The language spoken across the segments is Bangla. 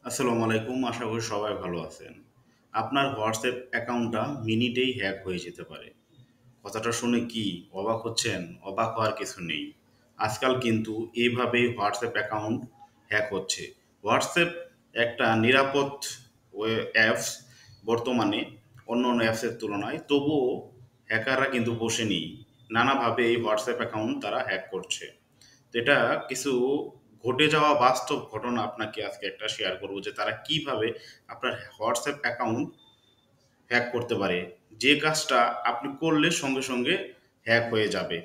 আসসালামু আলাইকুম। আশা করি সবাই ভালো আছেন। আপনার হোয়াটসঅ্যাপ অ্যাকাউন্টটা মিনিটেই হ্যাক হয়ে যেতে পারে। কথাটা শুনে কি অবাক হচ্ছেন? অবাক হওয়ার কিছু নেই। আজকাল কিন্তু এভাবেই হোয়াটসঅ্যাপ অ্যাকাউন্ট হ্যাক হচ্ছে। হোয়াটসঅ্যাপ একটা নিরাপদ অ্যাপস বর্তমানে অন্যান্য অ্যাপসের তুলনায়। তবুও হ্যাকাররা কিন্তু বসে নেই। নানাভাবে এই হোয়াটসঅ্যাপ অ্যাকাউন্ট তারা হ্যাক করছে। তো এটা কিছু ঘটে যাওয়া বাস্তব ঘটনা আপনাকে আজকে একটা শেয়ার করব যে তারা কিভাবে আপনার হোয়াটসঅ্যাপ অ্যাকাউন্ট হ্যাক করতে পারে। যে কাজটা আপনি করলে সঙ্গে সঙ্গে হ্যাক হয়ে যাবে।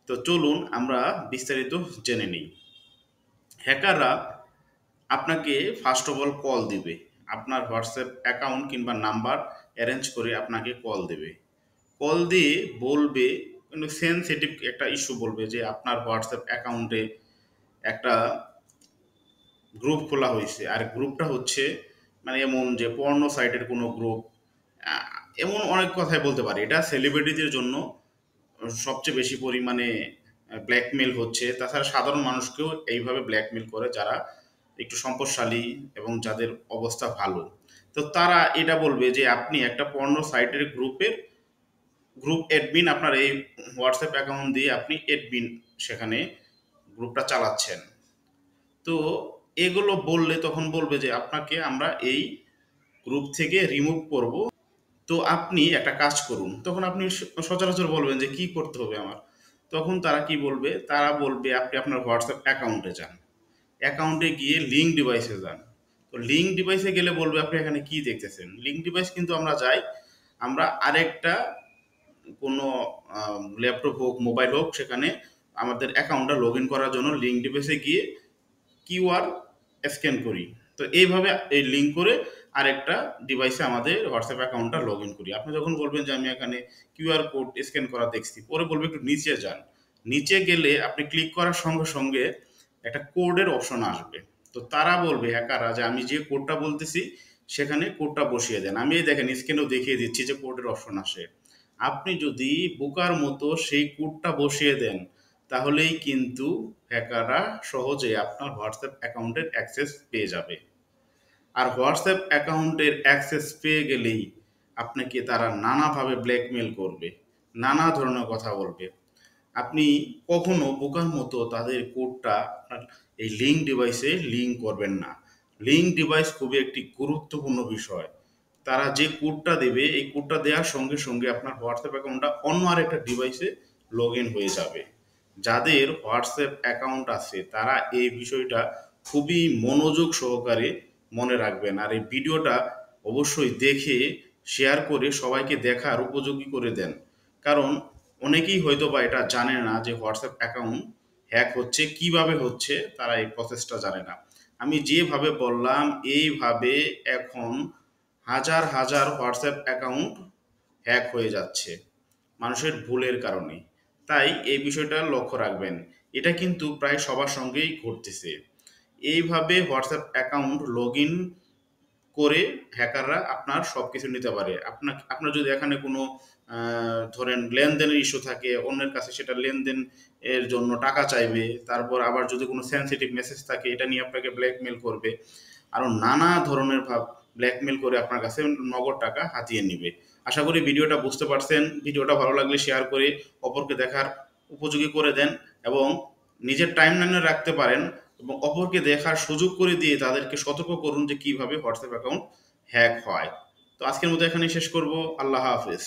তো চলুন আমরা বিস্তারিত জেনে নিই। হ্যাকাররা আপনাকে ফার্স্ট অফ অল কল দিবে। আপনার হোয়াটসঅ্যাপ অ্যাকাউন্ট কিংবা নাম্বার অ্যারেঞ্জ করে আপনাকে কল দেবে। কল দিয়ে বলবে, কিন্তু সেনসিটিভ একটা ইস্যু বলবে যে আপনার হোয়াটসঅ্যাপ অ্যাকাউন্টে একটা গ্রুপ খোলা হয়েছে, আর গ্রুপটা হচ্ছে মানে এমন যে পর্নো সাইটের কোনো গ্রুপ। আহ, এমন অনেক কথাই বলতে পারে। এটা সেলিব্রিটিদের জন্য সবচেয়ে বেশি পরিমাণে ব্ল্যাকমেল হচ্ছে। তাছাড়া সাধারণ মানুষকেও এইভাবে ব্ল্যাকমেল করে যারা একটু সম্পদশালী এবং যাদের অবস্থা ভালো। তো তারা এটা বলবে যে আপনি একটা পর্নো সাইটের গ্রুপ অ্যাডমিন, আপনার এই হোয়াটসঅ্যাপ অ্যাকাউন্ট দিয়ে আপনি অ্যাডমিন, সেখানে গ্রুপটা চালাচ্ছেন। তো এগুলো বললে তখন বলবে যে আপনাকে আমরা এই গ্রুপ থেকে রিমুভ করব। তো আপনি একটা কাজ করুন। তখন আপনি সচরাচর বলবেন যে কি করতে হবে আমার। তখন তারা কি বলবে, তারা বলবে আপনি আপনার হোয়াটসঅ্যাপ অ্যাকাউন্টে যান। অ্যাকাউন্টে গিয়ে লিঙ্ক ডিভাইসে যান। তো লিঙ্ক ডিভাইসে গেলে বলবে আপনি এখানে কি দেখতেছেন। লিঙ্ক ডিভাইস কিন্তু আমরা যাই, আমরা আরেকটা কোনো ল্যাপটপ হোক মোবাইল হোক, সেখানে আমাদের অ্যাকাউন্টটা লগ ইন করার জন্য লিঙ্ক ডিভাইসে গিয়ে কিউআর স্ক্যান করি। তো এইভাবে এই লিঙ্ক করে আরেকটা ডিভাইসে আমাদের হোয়াটসঅ্যাপ অ্যাকাউন্টটা লগ ইন করি। আপনি যখন বলবেন যে আমি এখানে কিউআর কোড স্ক্যান করা দেখছি, পরে বলবে একটু নিচে যান। নিচে গেলে আপনি ক্লিক করার সঙ্গে সঙ্গে একটা কোডের অপশন আসবে। তো তারা বলবে হ্যাকাররা যে আমি যে কোডটা বলতেছি সেখানে কোডটা বসিয়ে দেন। আমি এই দেখেন স্ক্রিনেও দেখিয়ে দিচ্ছি যে কোডের অপশন আসে। আপনি যদি বোকার মতো সেই কোডটা বসিয়ে দেন, তাহলেই কিন্তু হ্যাকাররা সহজে আপনার হোয়াটসঅ্যাপ অ্যাকাউন্টের অ্যাক্সেস পেয়ে যাবে। আর হোয়াটসঅ্যাপ অ্যাকাউন্টের অ্যাক্সেস পেয়ে গেলেই আপনাকে তারা নানাভাবে ব্ল্যাকমেল করবে, নানা ধরনের কথা বলবে। আপনি কখনো বোকার মতো তাদের কোডটা আপনার এই লিঙ্ক ডিভাইসে লিঙ্ক করবেন না। লিঙ্ক ডিভাইস খুবই একটি গুরুত্বপূর্ণ বিষয়। তারা যে কোডটা দেবে, এই কোডটা দেওয়ার সঙ্গে সঙ্গে আপনার হোয়াটসঅ্যাপ অ্যাকাউন্টটা অন্য আরেকটা ডিভাইসে লগ ইন হয়ে যাবে। যাদের হোয়াটসঅ্যাপ অ্যাকাউন্ট আছে তারা এই বিষয়টা খুবই মনোযোগ সহকারে মনে রাখবেন, আর এই ভিডিওটা অবশ্যই দেখে শেয়ার করে সবাইকে দেখার উপযোগী করে দেন। কারণ অনেকেই হয়তো বা এটা জানে না যে হোয়াটসঅ্যাপ অ্যাকাউন্ট হ্যাক হচ্ছে, কিভাবে হচ্ছে তারা এই প্রসেসটা জানে না। আমি যেভাবে বললাম এইভাবে এখন হাজার হাজার হোয়াটসঅ্যাপ অ্যাকাউন্ট হ্যাক হয়ে যাচ্ছে মানুষের ভুলের কারণে। তাই এই বিষয়টা লক্ষ্য রাখবেন। এটা কিন্তু প্রায় সবার সঙ্গেই ঘটতেছে। এইভাবে হোয়াটসঅ্যাপ অ্যাকাউন্ট লগ ইন করে হ্যাকাররা আপনার সব কিছু নিতে পারে। আপনার যদি এখানে কোনো ধরেন লেনদেনের ইস্যু থাকে, অন্যের কাছে সেটা লেনদেন এর জন্য টাকা চাইবে। তারপর আবার যদি কোনো সেনসিটিভ মেসেজ থাকে এটা নিয়ে আপনাকে ব্ল্যাকমেল করবে। আরও নানা ধরনের ব্ল্যাকমেল করে আপনার কাছে নগদ টাকা হাতিয়ে নিবে। আশা করি ভিডিওটা বুঝতে পারছেন। ভিডিওটা ভালো লাগলে শেয়ার করে অপরকে দেখার উপযোগী করে দেন, এবং নিজের টাইমলাইনে রাখতে পারেন, এবং অপরকে দেখার সুযোগ করে দিয়ে তাদেরকে সতর্ক করুন যে কিভাবে হোয়াটসঅ্যাপ অ্যাকাউন্ট হ্যাক হয়। তো আজকের মতো এখানেই শেষ করব। আল্লাহ হাফেজ।